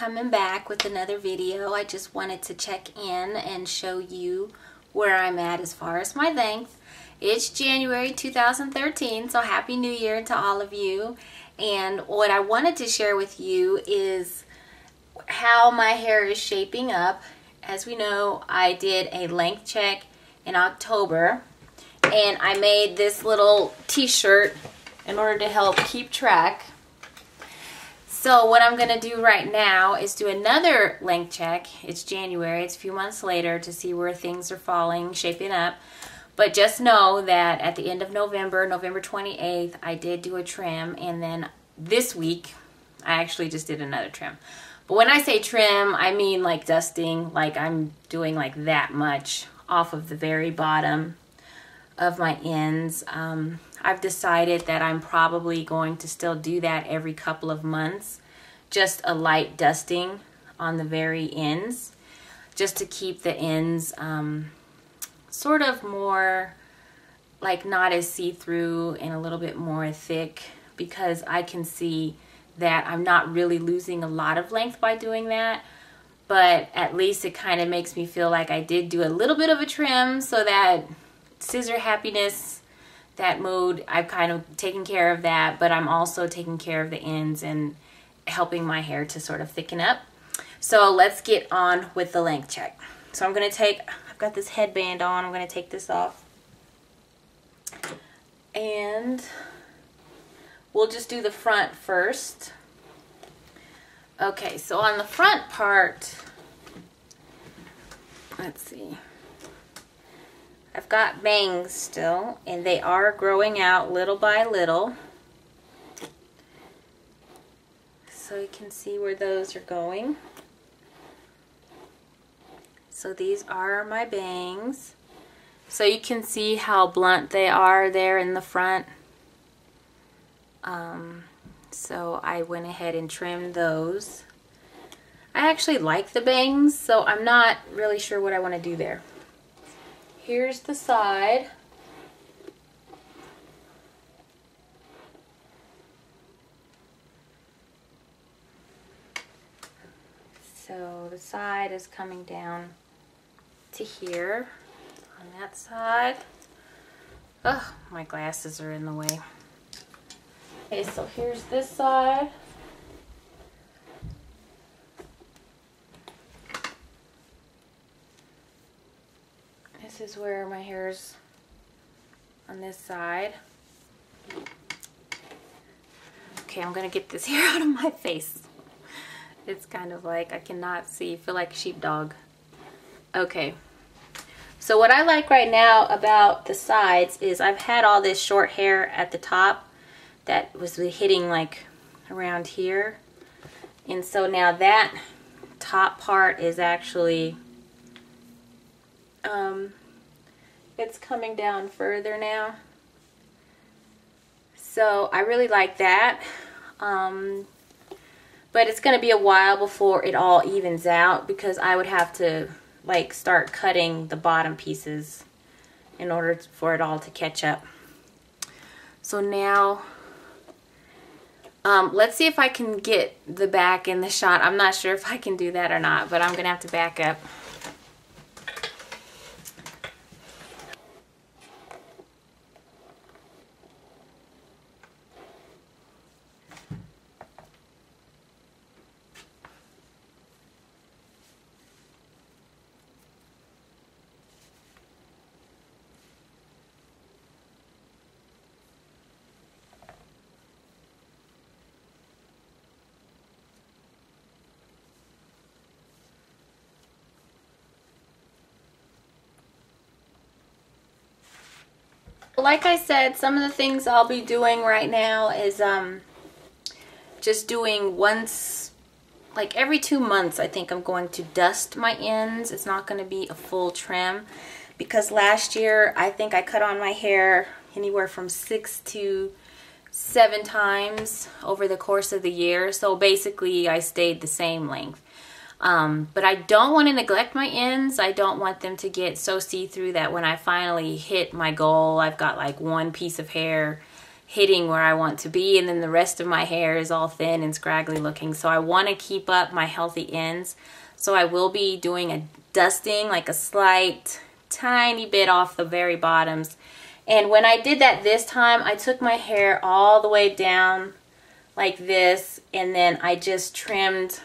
coming back with another video. I just wanted to check in and show you where I'm at as far as my length. It's January 2013, so Happy New Year to all of you. And what I wanted to share with you is how my hair is shaping up. As we know, I did a length check in October, and I made this little t-shirt in order to help keep track. So what I'm going to do right now is do another length check. It's January, it's a few months later, to see where things are falling, shaping up. But just know that at the end of November, November 28th, I did do a trim, and then this week, I actually just did another trim. But when I say trim, I mean like dusting, like I'm doing like that much off of the very bottom of my ends. I've decided that I'm probably going to still do that every couple of months, just a light dusting on the very ends, just to keep the ends sort of more like not as see-through and a little bit more thick, because I can see that I'm not really losing a lot of length by doing that, but at least it kind of makes me feel like I did do a little bit of a trim, so that scissor happiness, that mode, I've kind of taken care of that, but I'm also taking care of the ends and helping my hair to sort of thicken up. So let's get on with the length check. So I'm going to take, I've got this headband on, I'm going to take this off, and we'll just do the front first. Okay, so on the front part, let's see. I've got bangs still, and they are growing out little by little. So you can see where those are going. So these are my bangs. So you can see how blunt they are there in the front. So I went ahead and trimmed those. I actually like the bangs, so I'm not really sure what I want to do there. Here's the side. So the side is coming down to here on that side. Oh, my glasses are in the way. Okay, so here's this side. This is where my hair's on this side. Okay, I'm gonna get this hair out of my face. It's kind of like I cannot see, I feel like a sheepdog. Okay, so what I like right now about the sides is I've had all this short hair at the top that was hitting like around here, and so now that top part is actually it's coming down further now, so I really like that. But it's gonna be a while before it all evens out, because I would have to like start cutting the bottom pieces in order for it all to catch up. So now let's see if I can get the back in the shot. I'm not sure if I can do that or not, but I'm gonna have to back up. Like I said, some of the things I'll be doing right now is just doing once, like every 2 months, I think I'm going to dust my ends. It's not going to be a full trim, because last year I think I cut on my hair anywhere from 6 to 7 times over the course of the year. So basically I stayed the same length. But I don't want to neglect my ends. I don't want them to get so see-through that when I finally hit my goal, I've got like one piece of hair hitting where I want to be, and then the rest of my hair is all thin and scraggly looking. So I want to keep up my healthy ends. So I will be doing a dusting, like a slight tiny bit off the very bottoms. And when I did that this time, I took my hair all the way down like this, and then I just trimmed,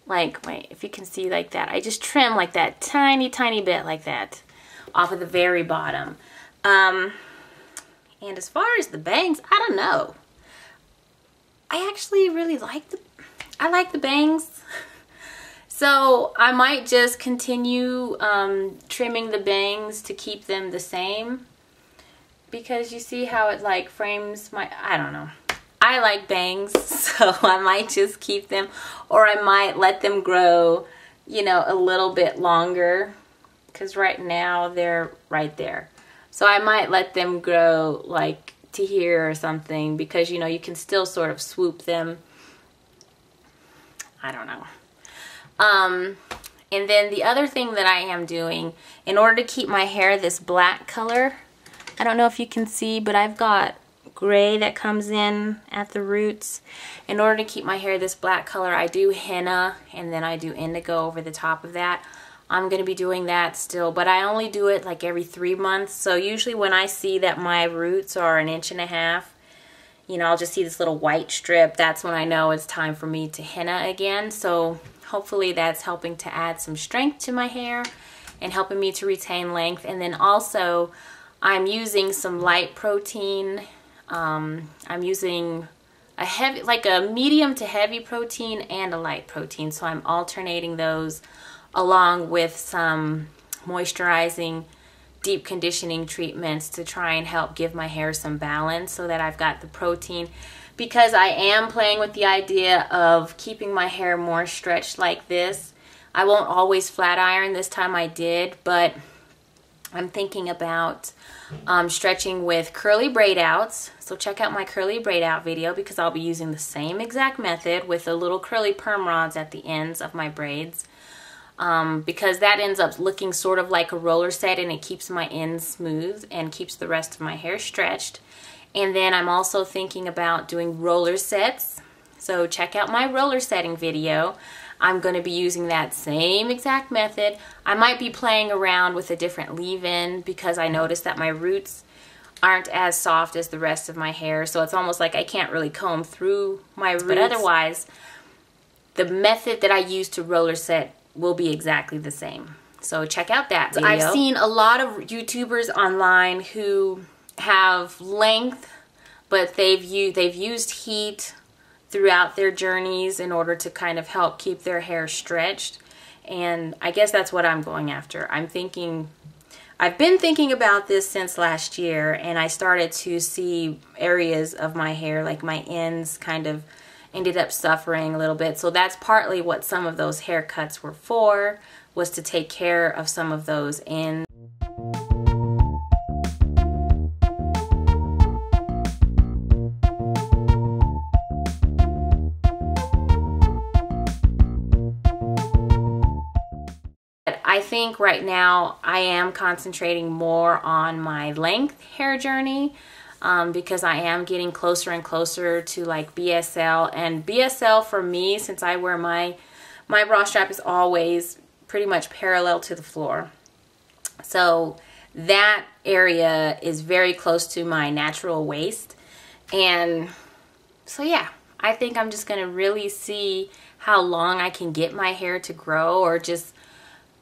like, wait, if you can see like that, I just trimmed like that tiny bit like that off of the very bottom. And as far as the bangs, I don't know. I actually really like the bangs. So I might just continue trimming the bangs to keep them the same, because you see how it like frames my, I don't know. I like bangs, so I might just keep them, or I might let them grow, you know, a little bit longer, because right now they're right there. So I might let them grow like to here or something, because, you know, you can still sort of swoop them. I don't know. And then the other thing that I am doing, in order to keep my hair this black color, I don't know if you can see, but I've got gray that comes in at the roots. In order to keep my hair this black color, I do henna, and then I do indigo over the top of that. I'm going to be doing that still, but I only do it like every 3 months. So usually when I see that my roots are 1.5 inches, you know, I'll just see this little white strip. That's when I know it's time for me to henna again. So hopefully that's helping to add some strength to my hair and helping me to retain length. And then also I'm using some light protein. I'm using a heavy, like a medium to heavy protein and a light protein. So I'm alternating those along with some moisturizing, deep conditioning treatments to try and help give my hair some balance, so that I've got the protein, because I am playing with the idea of keeping my hair more stretched like this. I won't always flat iron. This time I did, but I'm thinking about stretching with curly braid outs. So check out my curly braid out video, because I'll be using the same exact method with the little curly perm rods at the ends of my braids. Because that ends up looking sort of like a roller set, and it keeps my ends smooth and keeps the rest of my hair stretched. And then I'm also thinking about doing roller sets. So check out my roller setting video. I'm going to be using that same exact method. I might be playing around with a different leave-in, because I noticed that my roots aren't as soft as the rest of my hair. So it's almost like I can't really comb through my roots. But otherwise, the method that I use to roller set will be exactly the same. So check out that video. I've seen a lot of YouTubers online who have length, but they've used heat throughout their journeys in order to kind of help keep their hair stretched. And I guess that's what I'm going after. I've been thinking about this since last year, and I started to see areas of my hair, like my ends, kind of ended up suffering a little bit. So that's partly what some of those haircuts were for, was to take care of some of those ends. I think right now I am concentrating more on my length hair journey, because I am getting closer and closer to like BSL. And BSL for me, since I wear my bra strap is always pretty much parallel to the floor. So that area is very close to my natural waist. And so yeah, I think I'm just going to really see how long I can get my hair to grow, or just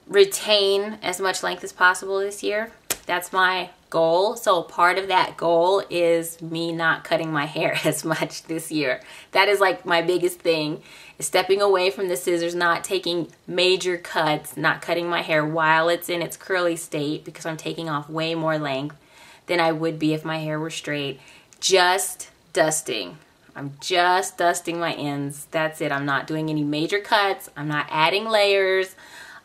retain as much length as possible this year. That's my goal. So part of that goal is me not cutting my hair as much this year. That is like my biggest thing, is stepping away from the scissors, not taking major cuts, not cutting my hair while it's in its curly state, because I'm taking off way more length than I would be if my hair were straight. Just dusting. I'm just dusting my ends. That's it. I'm not doing any major cuts. I'm not adding layers.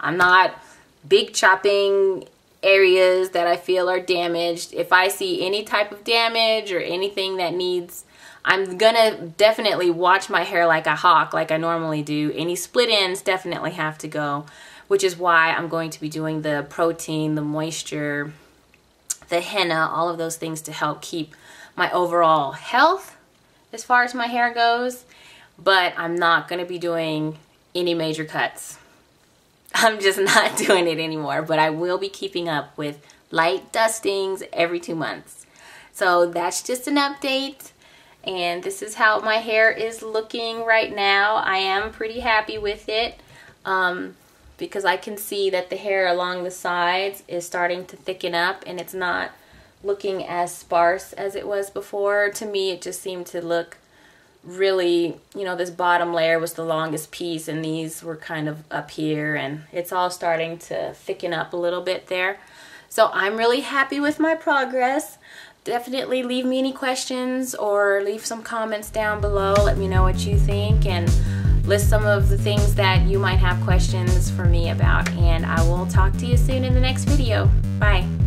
I'm not big chopping areas that I feel are damaged. If I see any type of damage or anything that needs, I'm gonna definitely watch my hair like a hawk, like I normally do. Any split ends definitely have to go, which is why I'm going to be doing the protein, the moisture, the henna, all of those things to help keep my overall health as far as my hair goes, but I'm not going to be doing any major cuts. I'm just not doing it anymore, but I will be keeping up with light dustings every 2 months. So that's just an update, and this is how my hair is looking right now. I am pretty happy with it because I can see that the hair along the sides is starting to thicken up, and it's not looking as sparse as it was before. To me, it just seemed to look really, you know, this bottom layer was the longest piece and these were kind of up here, and it's all starting to thicken up a little bit there. So I'm really happy with my progress. Definitely leave me any questions or leave some comments down below. Let me know what you think and list some of the things that you might have questions for me about, and I will talk to you soon in the next video. Bye.